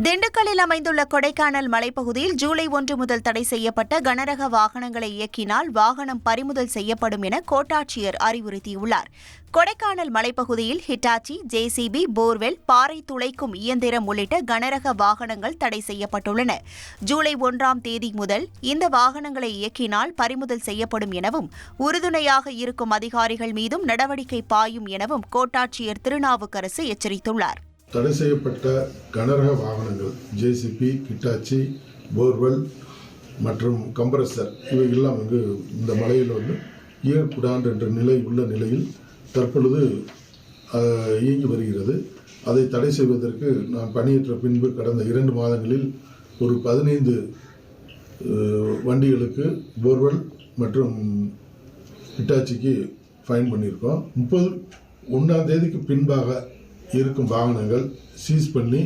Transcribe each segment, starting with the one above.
திண்டுக்கல்லில் அமைந்துள்ள கொடைக்கானல் மலைப்பகுதியில் ஜூலை 1 முதல் தடை செய்யப்பட்ட கனரக வாகனங்களை இயக்கினால் வாகனம் பறிமுதல் செய்யப்படும் என கோட்டாட்சியர் அறிவுறுத்தியுள்ளார். கொடைக்கானல் மலைப்பகுதியில் ஹிட்டாச்சி, ஜேசிபி, போர்வெல், பாறை துளைக்கும் இயந்திரம் உள்ளிட்ட கனரக வாகனங்கள் தடை செய்யப்பட்டுள்ளன. ஜூலை 1ஆம் தேதி முதல் இந்த வாகனங்களை இயக்கினால் பறிமுதல் செய்யப்படும் எனவும் உறுதுணையாக இருக்கும் அதிகாரிகள் மீதும் நடவடிக்கை பாயும் எனவும் கோட்டாட்சியர் திருநாவுக்கரசு எச்சரித்துள்ளார். தடை செய்யப்பட்ட கனரக வாகனங்கள் ஜேசிபி, ஹிட்டாச்சி, போர்வெல் மற்றும் கம்ப்ரஸர் இவையெல்லாம் இந்த மலையில் இயங்கக்கூடாது என்ற நிலை உள்ள நிலையில் தற்பொழுது இயங்கி வருகிறது. அதை தடை செய்வதற்கு நான் பணியேற்ற பின்பு கடந்த 2 மாதங்களில் ஒரு 15 வண்டிகளுக்கு போர்வெல் மற்றும் ஹிட்டாச்சிக்கு ஃபைன் பண்ணியிருக்கோம். 31ஆம் தேதிக்கு பின்பாக இருக்கும் வாகனங்கள் சீஸ் பண்ணி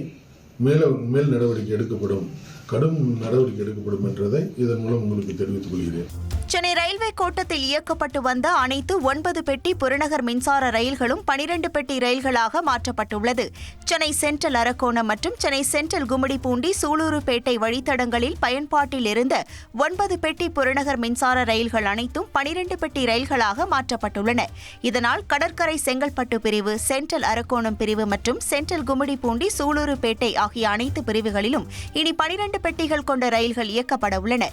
மேல் நடவடிக்கை எடுக்கப்படும், கடும் நடவடிக்கை எடுக்கப்படும் என்றதை இதன் மூலம் உங்களுக்கு தெரிவித்துக் கொள்கிறேன். சென்னை ரயில்வே கோட்டத்தில் இயக்கப்பட்டு வந்த அனைத்து 9 பெட்டி புறநகர் மின்சார ரயில்களும் 12 பெட்டி ரயில்களாக மாற்றப்பட்டுள்ளது. சென்னை சென்ட்ரல் அரக்கோணம் மற்றும் சென்னை சென்ட்ரல் கும்மிடிப்பூண்டி, சூலூருப்பேட்டை வழித்தடங்களில் பயன்பாட்டில் இருந்த 9 பெட்டி புறநகர் மின்சார ரயில்கள் அனைத்தும் 12 பெட்டி ரயில்களாக மாற்றப்பட்டுள்ளன. இதனால் கடற்கரை செங்கல்பட்டு பிரிவு, சென்ட்ரல் அரக்கோணம் பிரிவு மற்றும் சென்ட்ரல் கும்மிடிப்பூண்டி, சூலூருப்பேட்டை ஆகிய அனைத்து பிரிவுகளிலும் இனி 12 பெட்டிகள் கொண்ட ரயில்கள் இயக்கப்பட உள்ளன.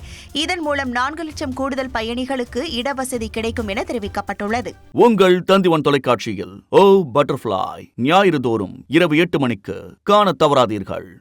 இதன் மூலம் 4 லட்சம் கூடுதல் பயணிகளுக்கு இடவசதி கிடைக்கும் என தெரிவிக்கப்பட்டுள்ளது. உங்கள் தந்திவன் தொலைக்காட்சியில் ஓ பட்டர்ஃப்ளை ஞாயிறு தோறும் இரவு 8 மணிக்கு காண தவறாதீர்கள்.